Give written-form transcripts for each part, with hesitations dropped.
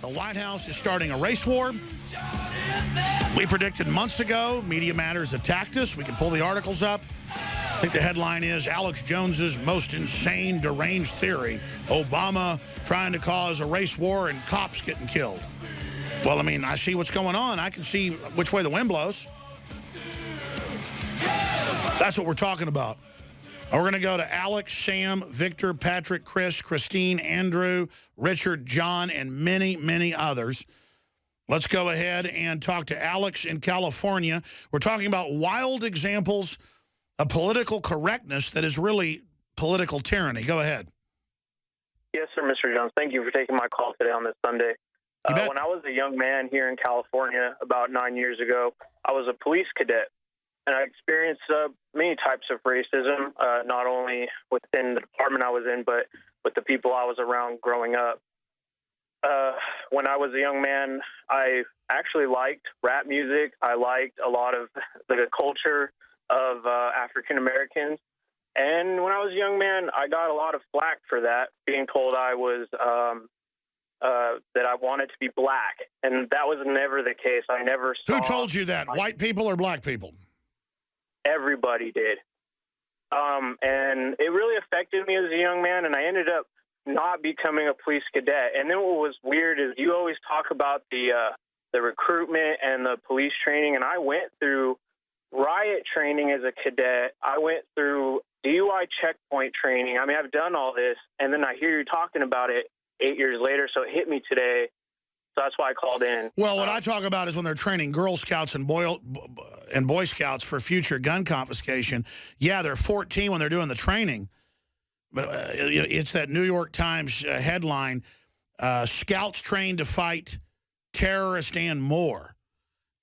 The White House is starting a race war. We predicted months ago, Media Matters attacked us. We can pull the articles up. I think the headline is Alex Jones's most insane, deranged theory. Obama trying to cause a race war and cops getting killed. Well, I mean, I see what's going on. I can see which way the wind blows. That's what we're talking about. We're going to go to Alex, Sam, Victor, Patrick, Chris, Christine, Andrew, Richard, John, and many, many others. Let's go ahead and talk to Alex in California. We're talking about wild examples of political correctness that is really political tyranny. Go ahead. Yes, sir, Mr. Jones. Thank you for taking my call today on this Sunday. When I was a young man here in California about 9 years ago, I was a police cadet. And I experienced many types of racism, not only within the department I was in, but with the people I was around growing up. When I was a young man, I actually liked rap music. I liked a lot of the culture of African Americans. And when I was a young man, I got a lot of flack for that, being told I was that I wanted to be black. And that was never the case. I never saw... Who told you that? White people or black people? Everybody did. And it really affected me as a young man, and I ended up not becoming a police cadet. And then what was weird is you always talk about the recruitment and the police training, and I went through riot training as a cadet. I went through DUI checkpoint training. I mean, I've done all this, and then I hear you talking about it 8 years later, so it hit me today. So that's why I called in. Well, what I talk about is when they're training Girl Scouts and Boy Scouts for future gun confiscation. Yeah, they're 14 when they're doing the training. But it's that New York Times headline, Scouts trained to fight terrorists and more.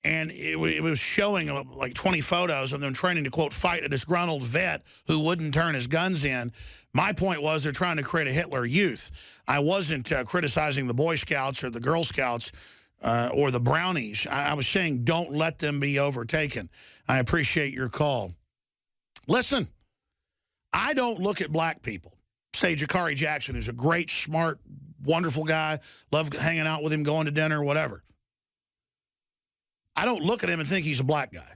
And it was showing like 20 photos of them training to, quote, fight a disgruntled vet who wouldn't turn his guns in. My point was they're trying to create a Hitler Youth. I wasn't criticizing the Boy Scouts or the Girl Scouts or the Brownies. I was saying don't let them be overtaken. I appreciate your call. Listen, I don't look at black people. Say Jakari Jackson, who's a great, smart, wonderful guy. Love hanging out with him, going to dinner, whatever. I don't look at him and think he's a black guy.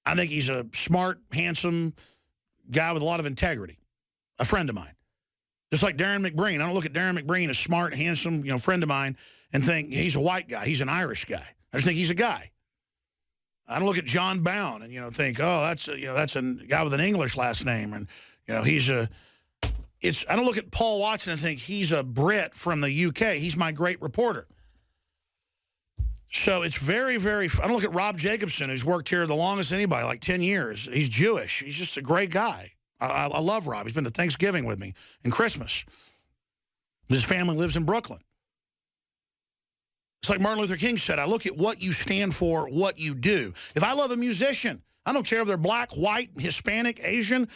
I think he's a smart, handsome guy with a lot of integrity. A friend of mine. Just like Darren McBreen. I don't look at Darren McBreen, a smart, handsome, friend of mine, and think he's a white guy. He's an Irish guy. I just think he's a guy. I don't look at John Bound and think, oh, that's a guy with an English last name, and he's a. I don't look at Paul Watson and think he's a Brit from the UK. He's my great reporter. So it's very, very. I don't look at Rob Jacobson, who's worked here the longest anybody, like 10 years. He's Jewish. He's just a great guy. I love Rob. He's been to Thanksgiving with me and Christmas. His family lives in Brooklyn. It's like Martin Luther King said, I look at what you stand for, what you do. If I love a musician, I don't care if they're black, white, Hispanic, Asian.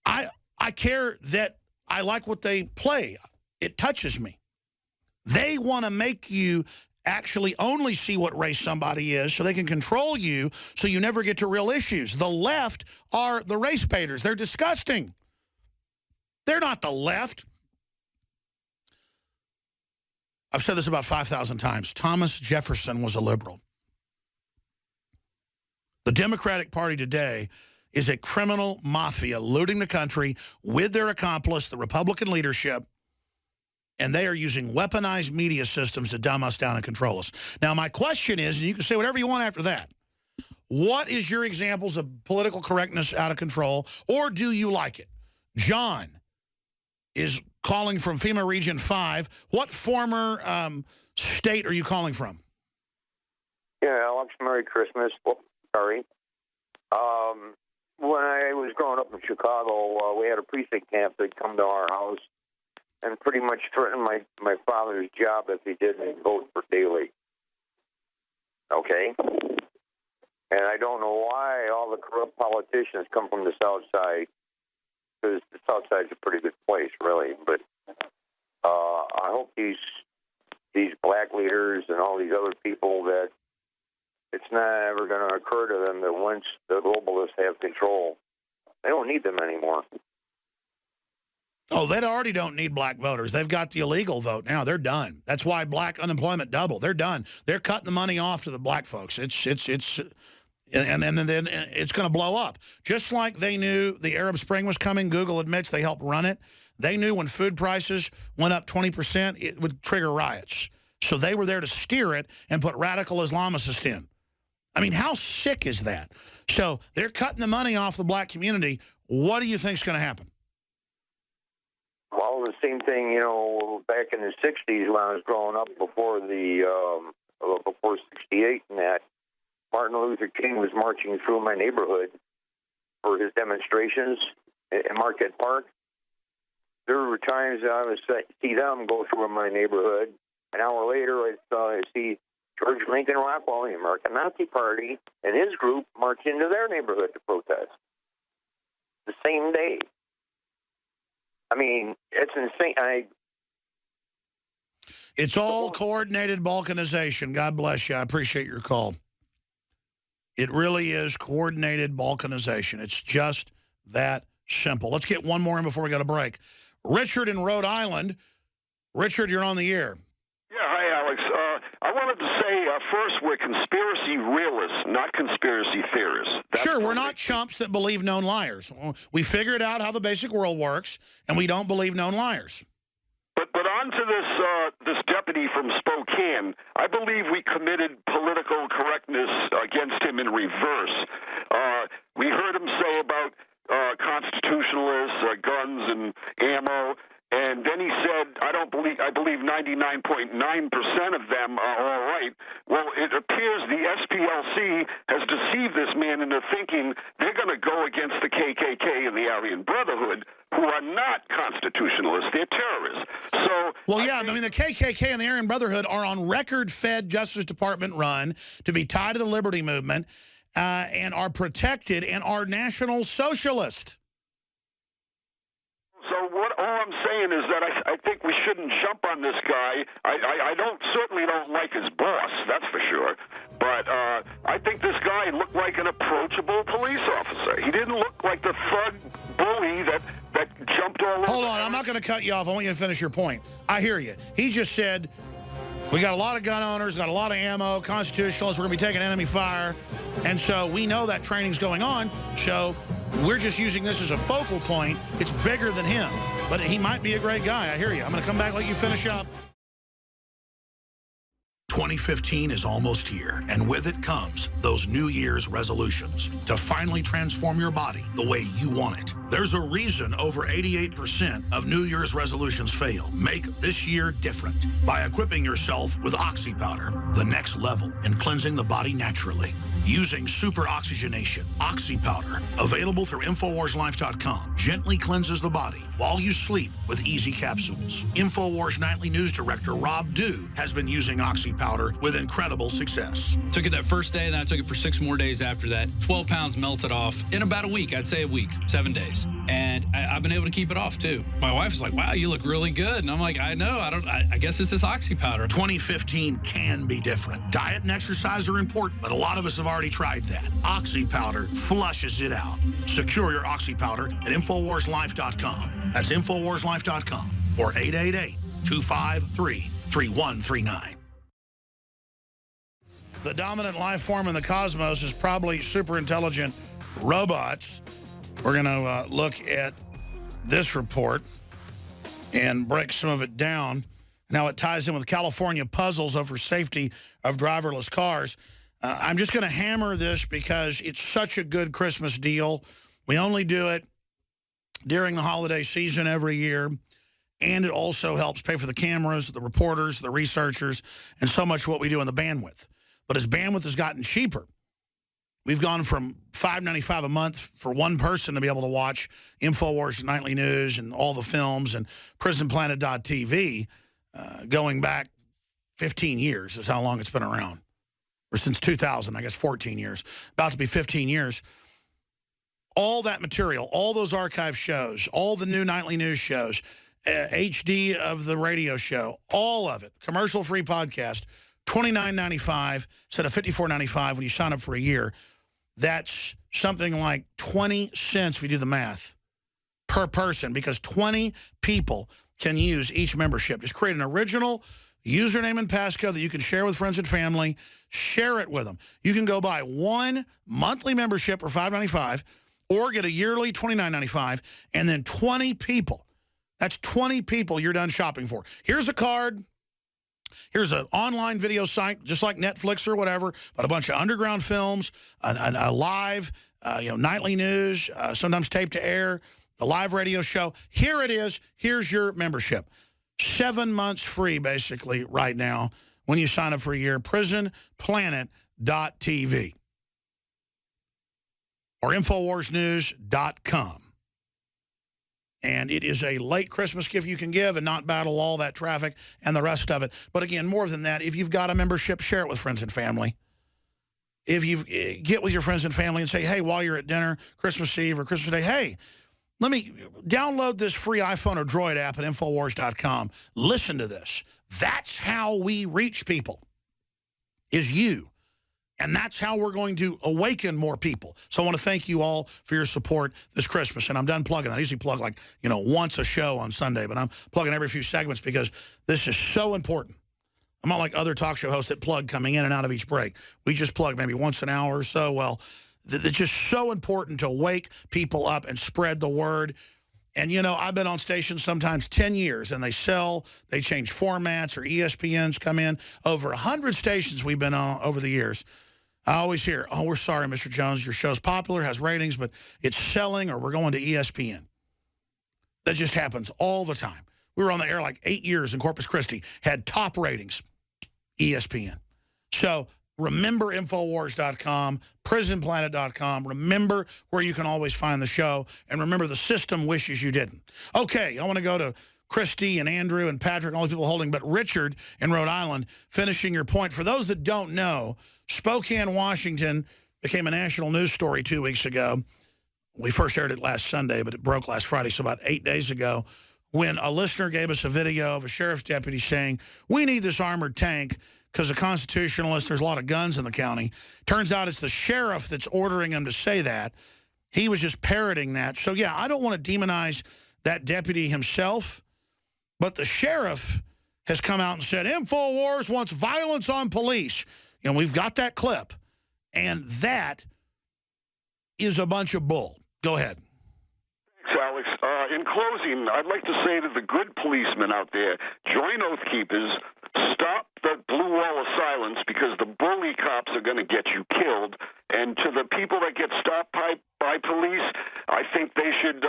I care that I like what they play. It touches me. They want to make you actually only see what race somebody is so they can control you so you never get to real issues. The left are the race baiters. They're disgusting. They're not the left. I've said this about 5,000 times. Thomas Jefferson was a liberal. The Democratic Party today is a criminal mafia looting the country with their accomplice, the Republican leadership, and they are using weaponized media systems to dumb us down and control us. Now, my question is, and you can say whatever you want after that, what is your examples of political correctness out of control, or do you like it? John is calling from FEMA Region 5. What former state are you calling from? Yeah, Alex, Merry Christmas. Oh, sorry. When I was growing up in Chicago, we had a precinct camp that'd come to our house and pretty much threatened my father's job if he didn't vote for Daley. Okay? And I don't know why all the corrupt politicians come from the South Side, because the South Side's a pretty good place, really. But I hope these black leaders and all these other people that it's not ever going to occur to them that once the globalists have control, they don't need them anymore. Oh, they already don't need black voters. They've got the illegal vote now. They're done. That's why black unemployment doubled. They're done. They're cutting the money off to the black folks. And then it's going to blow up. Just like they knew the Arab Spring was coming, Google admits they helped run it. They knew when food prices went up 20%, it would trigger riots. So they were there to steer it and put radical Islamists in. I mean, how sick is that? So they're cutting the money off the black community. What do you think is going to happen? Well, the same thing, you know, back in the 60s when I was growing up before before 68 and that, Martin Luther King was marching through my neighborhood for his demonstrations in Marquette Park. There were times that I would see them go through my neighborhood. An hour later, I see George Lincoln Rockwell, the American Nazi Party, and his group march into their neighborhood to protest. The same day. I mean, it's insane. It's all coordinated balkanization. God bless you. I appreciate your call. It really is coordinated balkanization. It's just that simple. Let's get one more in before we go to break. Richard in Rhode Island. Richard, you're on the air. Yeah, hi, Alex. I wanted to say, first, we're conspiracy realists, not conspiracy theorists. Sure, we're not chumps that believe known liars. We figured out how the basic world works, and we don't believe known liars. But on to this deputy from Spokane. I believe we committed political correctness against him in reverse. We heard him say about constitutionalists, guns and ammo. And then he said, I believe 99.9% of them are all right. Well, it appears the SPLC has deceived this man into thinking they're going to go against the KKK and the Aryan Brotherhood, who are not constitutionalists. They're terrorists. So, well, yeah, I mean, the KKK and the Aryan Brotherhood are on record Fed Justice Department run to be tied to the Liberty Movement and are protected and are National Socialist. So all I'm saying is that I think we shouldn't jump on this guy. I certainly don't like his boss, that's for sure. But I think this guy looked like an approachable police officer. He didn't look like the thug bully that jumped all over. Hold on, I'm not going to cut you off. I want you to finish your point. I hear you. He just said, we got a lot of gun owners, got a lot of ammo, constitutionalists, we're going to be taking enemy fire. And so we know that training's going on, so we're just using this as a focal point. It's bigger than him, but he might be a great guy. I hear you. I'm going to come back and let you finish up. 2015 is almost here, and with it comes those New Year's resolutions to finally transform your body the way you want it. There's a reason over 88% of New Year's resolutions fail. Make this year different by equipping yourself with Oxy Powder, the next level in cleansing the body naturally. Using super oxygenation, Oxy Powder, available through InfoWarsLife.com, gently cleanses the body while you sleep with easy capsules. InfoWars Nightly News Director Rob Dew has been using Oxy Powder with incredible success. Took it that first day, then I took it for 6 more days after that. 12 pounds melted off in about a week. I'd say a week, 7 days. And I've been able to keep it off, too. My wife is like, wow, you look really good. And I'm like, I know. I guess it's this Oxy Powder. 2015 can be different. Diet and exercise are important, but a lot of us have already tried that. Oxy Powder flushes it out. Secure your Oxy Powder at InfoWarsLife.com. That's InfoWarsLife.com or 888-253-3139. The dominant life form in the cosmos is probably super intelligent robots. We're going to look at this report and break some of it down. Now it ties in with California puzzles over safety of driverless cars. I'm just going to hammer this because it's such a good Christmas deal. We only do it during the holiday season every year. And it also helps pay for the cameras, the reporters, the researchers, and so much what we do in the bandwidth. But as bandwidth has gotten cheaper, we've gone from $5.95 a month for one person to be able to watch InfoWars Nightly News and all the films and PrisonPlanet.tv going back 15 years is how long it's been around. Or since 2000, I guess 14 years. About to be 15 years. All that material, all those archive shows, all the new nightly news shows, HD of the radio show, all of it, commercial-free podcast, $29.95 instead of $54.95 when you sign up for a year. That's something like 20 cents, if you do the math, per person because 20 people can use each membership. Just create an original username and passcode that you can share with friends and family. Share it with them. You can go buy one monthly membership for $5.95 or get a yearly $29.95, and then 20 people. That's 20 people you're done shopping for. Here's a card. Here's an online video site, just like Netflix or whatever, but a bunch of underground films, a live, nightly news, sometimes taped to air, a live radio show. Here it is. Here's your membership. 7 months free, basically, right now when you sign up for a year. PrisonPlanet.tv or InfoWarsNews.com. And it is a late Christmas gift you can give and not battle all that traffic and the rest of it. But again, more than that, if you've got a membership, share it with friends and family. If you get with your friends and family and say, hey, while you're at dinner, Christmas Eve or Christmas Day, hey, let me download this free iPhone or Droid app at Infowars.com. Listen to this. That's how we reach people, is you. And that's how we're going to awaken more people. So I want to thank you all for your support this Christmas. And I'm done plugging. I usually plug once a show on Sunday, but I'm plugging every few segments because this is so important. I'm not like other talk show hosts that plug coming in and out of each break. We just plug maybe once an hour or so. Well, it's just so important to wake people up and spread the word. And, I've been on stations sometimes 10 years, and they change formats, or ESPN's come in. Over 100 stations we've been on over the years. I always hear, oh, we're sorry, Mr. Jones, your show's popular, has ratings, but it's selling, or we're going to ESPN. That just happens all the time. We were on the air like 8 years in Corpus Christi, had top ratings, ESPN. So remember Infowars.com, PrisonPlanet.com. Remember where you can always find the show, and remember the system wishes you didn't. Okay, I want to go to Christy and Andrew and Patrick and all these people holding, but Richard in Rhode Island, finishing your point. For those that don't know, Spokane, Washington became a national news story 2 weeks ago. We first aired it last Sunday, but it broke last Friday, so about 8 days ago, when a listener gave us a video of a sheriff's deputy saying, we need this armored tank because the constitutionalists, there's a lot of guns in the county. Turns out it's the sheriff that's ordering him to say that. He was just parroting that. So, yeah, I don't want to demonize that deputy himself, but the sheriff has come out and said, InfoWars wants violence on police. And we've got that clip. And that is a bunch of bull. Go ahead. Thanks, Alex. In closing, I'd like to say to the good policemen out there, join Oath Keepers, stop the blue wall of silence because the bully cops are going to get you killed. And to the people that get stopped by police, I think they should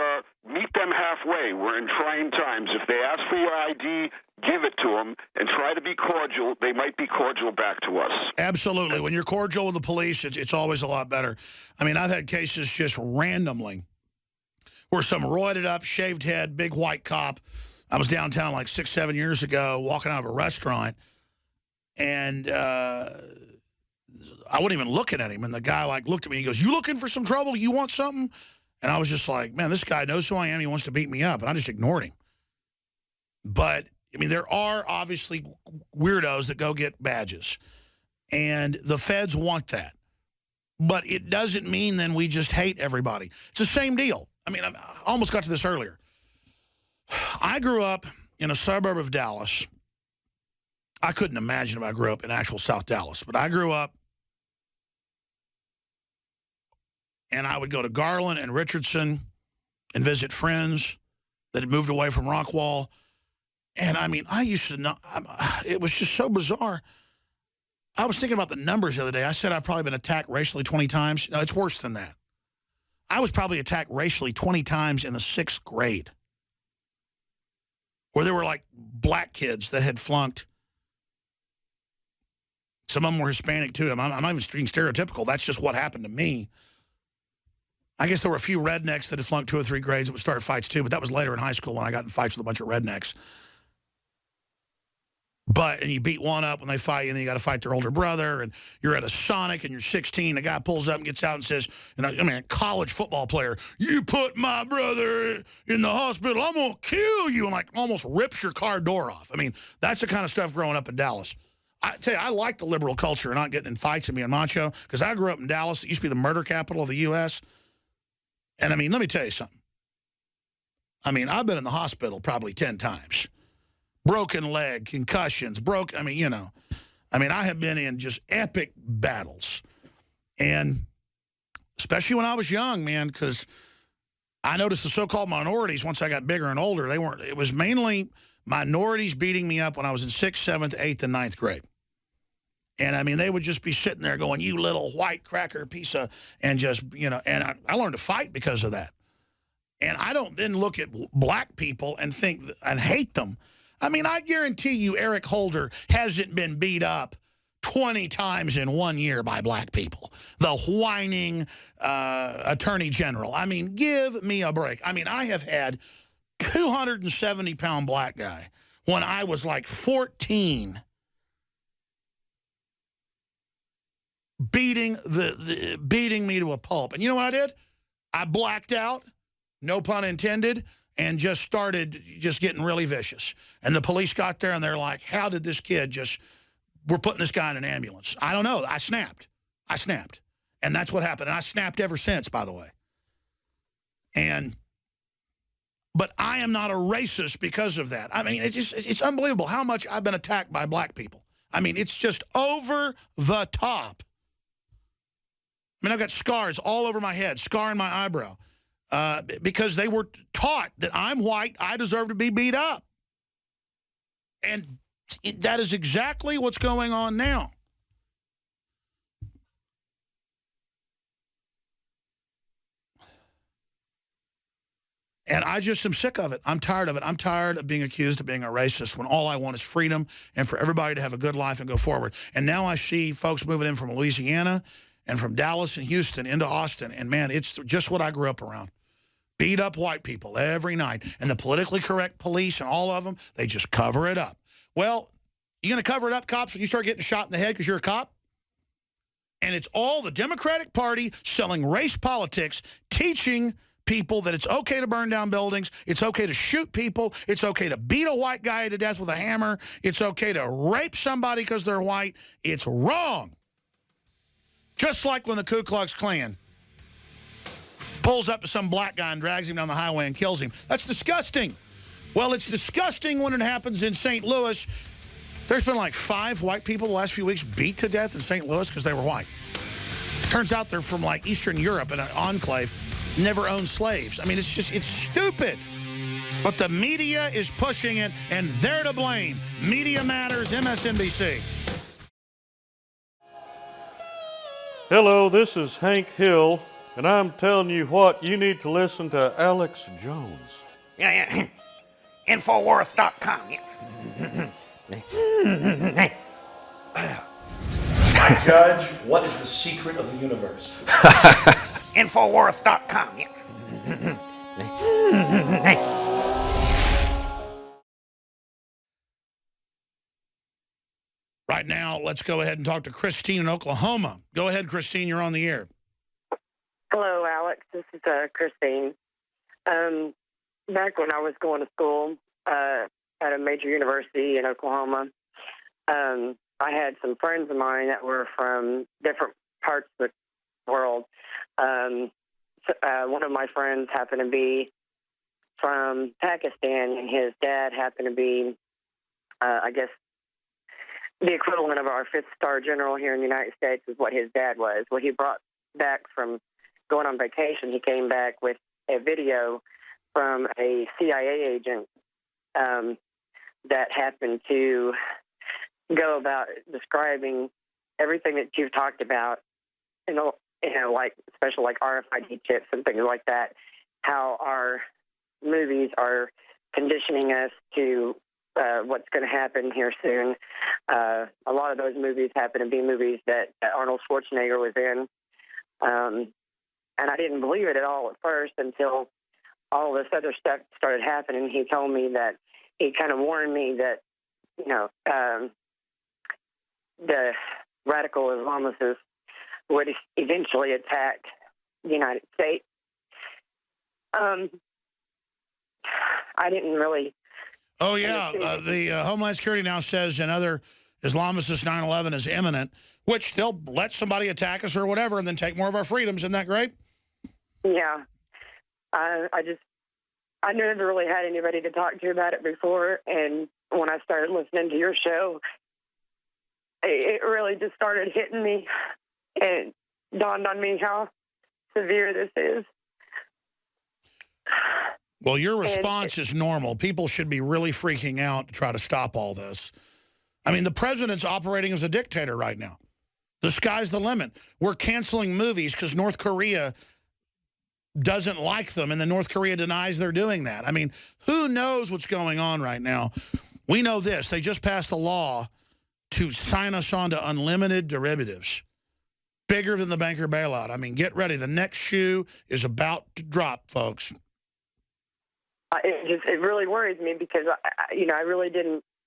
meet them halfway. We're in trying times. If they ask for your ID, give it to them and try to be cordial. They might be cordial back to us. Absolutely. When you're cordial with the police, it's always a lot better. I mean, I've had cases just randomly where some roided up, shaved head, big white cop. I was downtown like 6, 7 years ago walking out of a restaurant, and I wasn't even looking at him. And the guy looked at me and he goes, you looking for some trouble? You want something? And I was just like, man, this guy knows who I am. He wants to beat me up. And I just ignored him. But, I mean, there are obviously weirdos that go get badges. And the feds want that. But it doesn't mean then we just hate everybody. It's the same deal. I mean, I almost got to this earlier. I grew up in a suburb of Dallas. I couldn't imagine if I grew up in actual South Dallas. But I grew up, and I would go to Garland and Richardson and visit friends that had moved away from Rockwall. And, I mean, I used to know, it was just so bizarre. I was thinking about the numbers the other day. I said I've probably been attacked racially 20 times. No, it's worse than that. I was probably attacked racially 20 times in the 6th grade, where there were, like, black kids that had flunked. Some of them were Hispanic, too. I'm not even being stereotypical. That's just what happened to me. I guess there were a few rednecks that had flunked 2 or 3 grades that would start fights, too, but that was later in high school when I got in fights with a bunch of rednecks. And you beat one up when they fight you, and then you got to fight their older brother, and you're at a Sonic, and you're 16, a guy pulls up and gets out and says, a college football player, you put my brother in the hospital, I'm going to kill you, and like almost rips your car door off. I mean, that's the kind of stuff growing up in Dallas. I tell you, I like the liberal culture and not getting in fights and being macho, because I grew up in Dallas. It used to be the murder capital of the U.S., and I mean, let me tell you something. I mean, I've been in the hospital probably 10 times. Broken leg, concussions, I mean, you know. I mean, I have been in just epic battles. And especially when I was young, man, because I noticed the so-called minorities, once I got bigger and older, it was mainly minorities beating me up when I was in 6th, 7th, 8th, and 9th grade. And, I mean, they would just be sitting there going, you little white cracker piece of, and just, you know, and I learned to fight because of that. And I don't then look at black people and think and hate them. I mean, I guarantee you Eric Holder hasn't been beat up 20 times in 1 year by black people. The whining attorney general. I mean, give me a break. I mean, I have had 270-pound black guy when I was like 14 beating me to a pulp. And you know what I did? I blacked out, no pun intended, and just started getting really vicious. And the police got there, and they're like, how did this kid we're putting this guy in an ambulance. I don't know. I snapped. And that's what happened. And I snapped ever since, by the way. But I am not a racist because of that. I mean, it's unbelievable how much I've been attacked by black people. I mean, it's just over the top. I mean, I've got scars all over my head, scar in my eyebrow, because they were taught that I'm white, I deserve to be beat up. And that is exactly what's going on now. And I just am sick of it. I'm tired of it. I'm tired of being accused of being a racist when all I want is freedom and for everybody to have a good life and go forward. And now I see folks moving in from Louisiana and from Dallas and Houston into Austin. And, man, it's just what I grew up around. Beat up white people every night. And the politically correct police and all of them, they just cover it up. Well, you're going to cover it up, cops, when you start getting shot in the head because you're a cop? And it's all the Democratic Party selling race politics, teaching people that it's okay to burn down buildings, it's okay to shoot people, it's okay to beat a white guy to death with a hammer, it's okay to rape somebody because they're white. It's wrong. Just like when the Ku Klux Klan pulls up to some black guy and drags him down the highway and kills him. That's disgusting. Well, it's disgusting when it happens in St. Louis. There's been like 5 white people the last few weeks beat to death in St. Louis because they were white. Turns out they're from like Eastern Europe in an enclave, never owned slaves. I mean, it's stupid. But the media is pushing it, and they're to blame. Media Matters, MSNBC. Hello, this is Hank Hill, and I'm telling you what, you need to listen to Alex Jones. Yeah. Infowars.com. I judge, what is the secret of the universe? Infowars.com. Right now, let's go ahead and talk to Christine in Oklahoma. Go ahead, Christine, you're on the air. Hello, Alex. This is Christine. Back when I was going to school at a major university in Oklahoma, I had some friends of mine that were from different parts of the world. One of my friends happened to be from Pakistan, and his dad happened to be, I guess, the equivalent of our 5th-star general here in the United States is what his dad was. Well, he brought back from going on vacation, he came back with a video from a CIA agent that happened to go about describing everything that you've talked about, like special like RFID chips and things like that, how our movies are conditioning us to what's going to happen here soon. A lot of those movies happen to be movies that Arnold Schwarzenegger was in. And I didn't believe it at all at first until all this other stuff started happening. He told me that he kind of warned me that, the radical Islamists would eventually attack the United States. I didn't really... Oh, yeah. The Homeland Security now says another Islamicist 9/11 is imminent, which they'll let somebody attack us or whatever and then take more of our freedoms. Isn't that great? Yeah. I I never really had anybody to talk to about it before, and when I started listening to your show, it really just started hitting me, and dawned on me how severe this is. Well, your response is normal. People should be really freaking out to try to stop all this. I mean, the president's operating as a dictator right now. The sky's the limit. We're canceling movies because North Korea doesn't like them, and then North Korea denies they're doing that. I mean, who knows what's going on right now? We know this. They just passed a law to sign us on to unlimited derivatives. Bigger than the banker bailout. I mean, get ready. The next shoe is about to drop, folks. It really worries me because,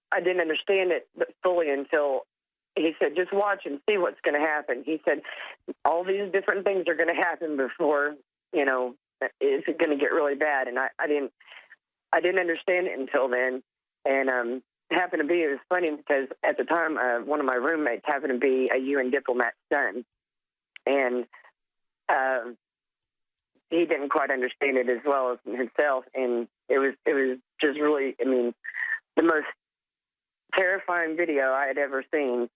I didn't understand it fully until he said, just watch and see what's going to happen. He said, all these different things are going to happen before, it's going to get really bad. And I didn't understand it until then. And happened to be, it was funny because at the time, one of my roommates happened to be a UN diplomat's son. And he didn't quite understand it as well as himself. And it was just really, the most terrifying video I had ever seen.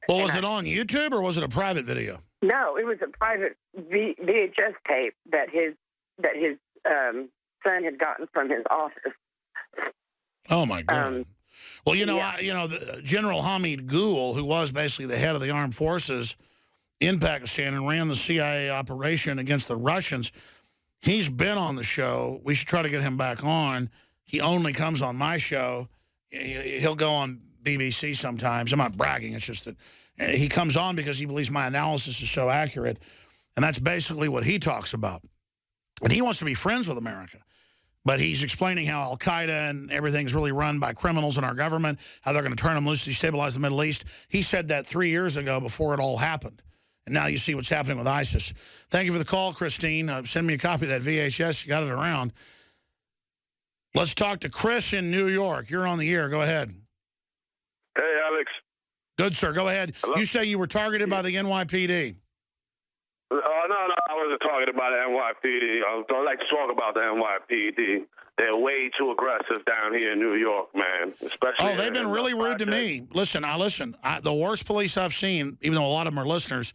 Well, was it on YouTube or was it a private video? No, it was a private VHS tape that his son had gotten from his office. Oh my God! Well, General Hamid Gul, who was basically the head of the armed forces in Pakistan and ran the CIA operation against the Russians, he's been on the show. We should try to get him back on. He only comes on my show. He'll go on BBC sometimes. I'm not bragging. It's just that he comes on because he believes my analysis is so accurate. And that's basically what he talks about. And he wants to be friends with America. But he's explaining how al-Qaeda and everything's really run by criminals in our government, how they're going to turn them loose to destabilize the Middle East. He said that 3 years ago before it all happened. And now you see what's happening with ISIS. Thank you for the call, Christine. Send me a copy of that VHS. You got it around. Let's talk to Chris in New York. You're on the air. Go ahead. Hey, Alex. Good, sir. Go ahead. Hello? You say you were targeted by the NYPD. No, I wasn't talking about the NYPD. I don't like to talk about the NYPD. They're way too aggressive down here in New York, man. Especially. Oh, they've been really rude to me. Listen. The worst police I've seen, even though a lot of them are listeners,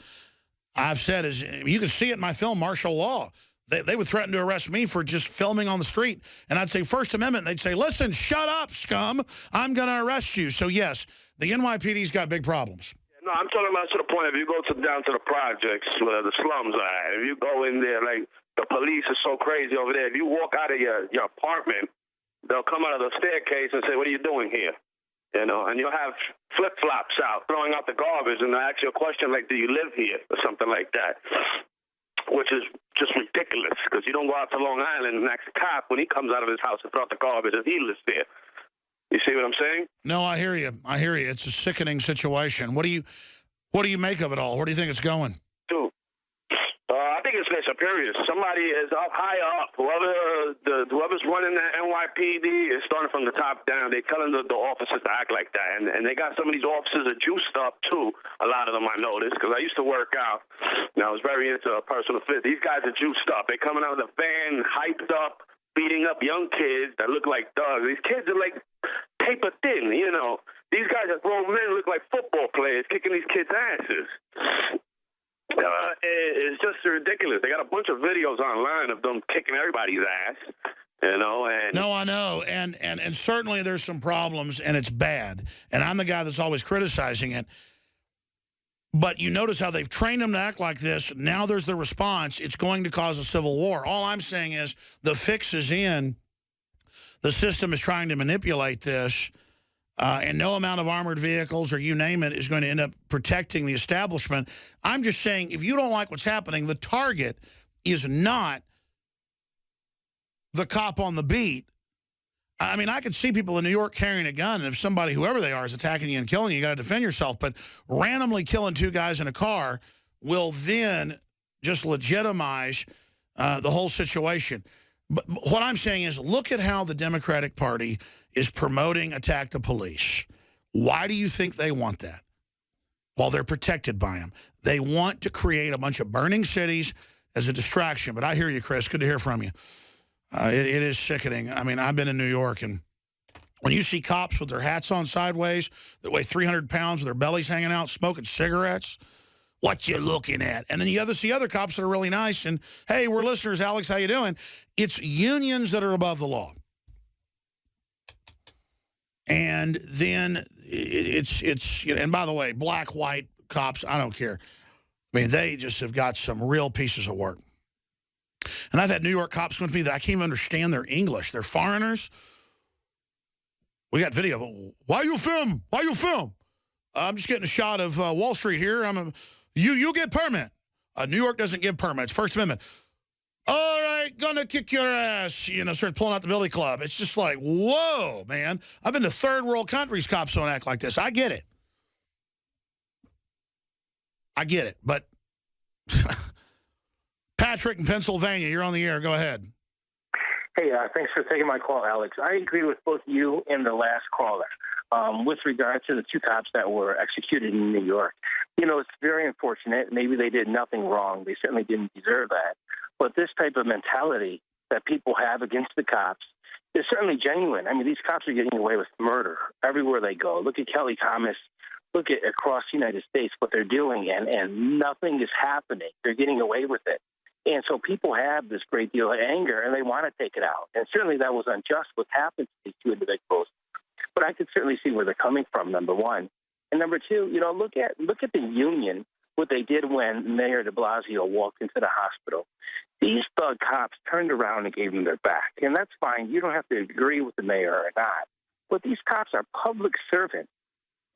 I've said is, you can see it in my film, Martial Law. They would threaten to arrest me for just filming on the street. And I'd say, First Amendment. They'd say, listen, shut up, scum. I'm going to arrest you. So, yes, the NYPD's got big problems. No, I'm talking about to the point, if you go down to the projects where the slums are at, if you go in there, like, the police are so crazy over there. If you walk out of your apartment, they'll come out of the staircase and say, what are you doing here? And you'll have flip-flops out, throwing out the garbage, and they'll ask you a question like, do you live here? Or something like that. Which is just ridiculous, because you don't go out to Long Island and ask a cop when he comes out of his house and throw out the garbage if he lives there. You see what I'm saying? No, I hear you. It's a sickening situation. What do you make of it all? Where do you think it's going? Dude, I think it's their superiors. Somebody is up higher up. Whoever's running the NYPD is starting from the top down. They're telling the officers to act like that. And they got some of these officers are juiced up, too. A lot of them I noticed, because I used to work out. And I was very into personal fit. These guys are juiced up. They're coming out of the van, hyped up, beating up young kids that look like thugs. These kids are like paper thin, These guys are grown men, look like football players, kicking these kids' asses. It's just ridiculous. They got a bunch of videos online of them kicking everybody's ass, And no, I know, and certainly there's some problems, and it's bad. And I'm the guy that's always criticizing it. But you notice how they've trained them to act like this. Now there's the response. It's going to cause a civil war. All I'm saying is the fix is in. The system is trying to manipulate this. And no amount of armored vehicles or you name it is going to end up protecting the establishment. I'm just saying, if you don't like what's happening, the target is not the cop on the beat. I mean, I could see people in New York carrying a gun, and if somebody, whoever they are, is attacking you and killing you, you got to defend yourself. But randomly killing two guys in a car will then just legitimize the whole situation. But what I'm saying is, look at how the Democratic Party is promoting attack the police. Why do you think they want that? Well, they're protected by them. They want to create a bunch of burning cities as a distraction. But I hear you, Chris. Good to hear from you. It is sickening. I mean, I've been in New York, and when you see cops with their hats on sideways that weigh 300 pounds with their bellies hanging out, smoking cigarettes, what you looking at? And then you see other cops that are really nice, and, hey, we're listeners, Alex, how you doing? It's unions that are above the law. And then it's you know, and by the way, black, white cops, I don't care. I mean, they just have got some real pieces of work. And I've had New York cops come to me that I can't even understand their English. They're foreigners. We got video. Why you film? Why you film? I'm just getting a shot of Wall Street here. You get permit. New York doesn't give permits. First Amendment. All right, gonna kick your ass. You know, start pulling out the billy club. It's just like, whoa, man. I've been to third world countries. Cops don't act like this. I get it. I get it, but Patrick in Pennsylvania, you're on the air. Go ahead. Hey, thanks for taking my call, Alex. I agree with both you and the last caller with regard to the two cops that were executed in New York. You know, it's very unfortunate. Maybe they did nothing wrong. They certainly didn't deserve that. But this type of mentality that people have against the cops is certainly genuine. I mean, these cops are getting away with murder everywhere they go. Look at Kelly Thomas. Look at across the United States what they're doing, and nothing is happening. They're getting away with it. And so people have this great deal of anger, and they want to take it out. And certainly that was unjust what happened to these two individuals. But I could certainly see where they're coming from, number one. And number two, you know, look at the union, what they did when Mayor de Blasio walked into the hospital. These thug cops turned around and gave them their back. And that's fine. You don't have to agree with the mayor or not. But these cops are public servants.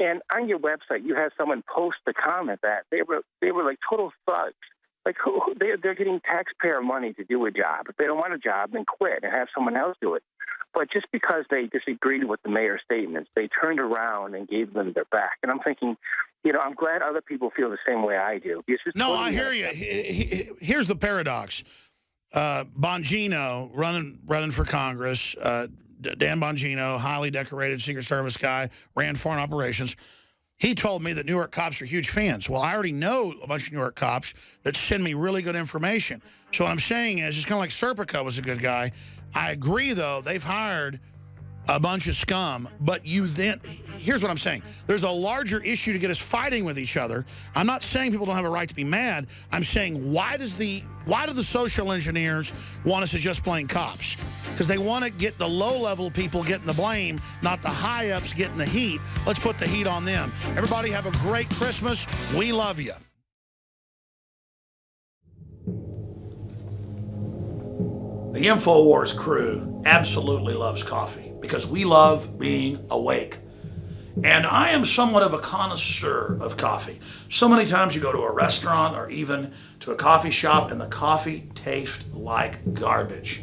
And on your website, you had someone post a comment that they were like total thugs. Like they're getting taxpayer money to do a job. If they don't want a job, then quit and have someone else do it. But just because they disagreed with the mayor's statements, they turned around and gave them their back. And I'm thinking, you know, I'm glad other people feel the same way I do. No, I hear you. Here's the paradox. Bongino running for Congress. Dan Bongino, highly decorated Secret Service guy, ran foreign operations. He told me that New York cops are huge fans. Well, I already know a bunch of New York cops that send me really good information. So what I'm saying is, it's kind of like Serpico was a good guy. I agree, though, they've hired a bunch of scum, but here's what I'm saying. There's a larger issue to get us fighting with each other. I'm not saying people don't have a right to be mad. I'm saying, why do the social engineers want us to just blame cops? Because they want to get the low-level people getting the blame, not the high-ups getting the heat. Let's put the heat on them. Everybody have a great Christmas. We love you. The InfoWars crew absolutely loves coffee because we love being awake. And I am somewhat of a connoisseur of coffee. So many times you go to a restaurant or even to a coffee shop and the coffee tastes like garbage.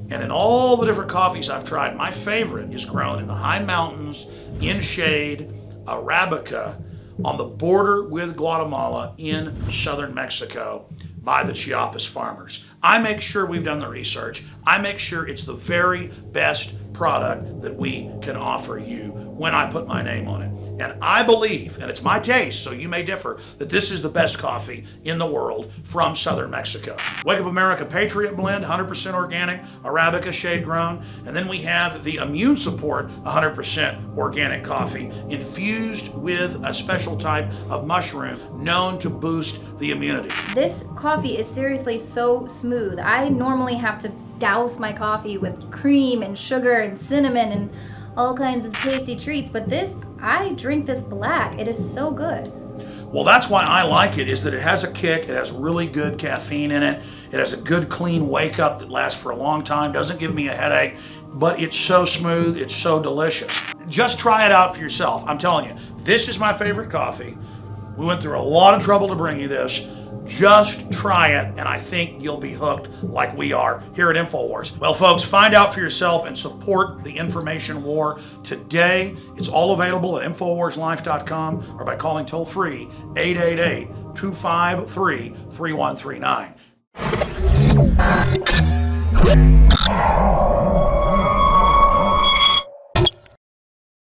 And in all the different coffees I've tried, my favorite is grown in the high mountains, in shade, Arabica, on the border with Guatemala in southern Mexico by the Chiapas farmers. I make sure we've done the research. I make sure it's the very best product that we can offer you when I put my name on it. And I believe, and it's my taste, so you may differ, that this is the best coffee in the world from southern Mexico. Wake Up America Patriot Blend, 100% organic, Arabica shade grown. And then we have the Immune Support 100% organic coffee infused with a special type of mushroom known to boost the immunity. This coffee is seriously so smooth. I normally have to douse my coffee with cream and sugar and cinnamon and all kinds of tasty treats, but this, I drink this black. It is so good. Well, that's why I like it, is that it has a kick, it has really good caffeine in it, it has a good clean wake up that lasts for a long time, doesn't give me a headache, but it's so smooth, it's so delicious. Just try it out for yourself. I'm telling you, this is my favorite coffee. We went through a lot of trouble to bring you this. Just try it, and I think you'll be hooked like we are here at InfoWars. Well, folks, find out for yourself and support the information war today. It's all available at InfoWarsLife.com or by calling toll-free 888-253-3139.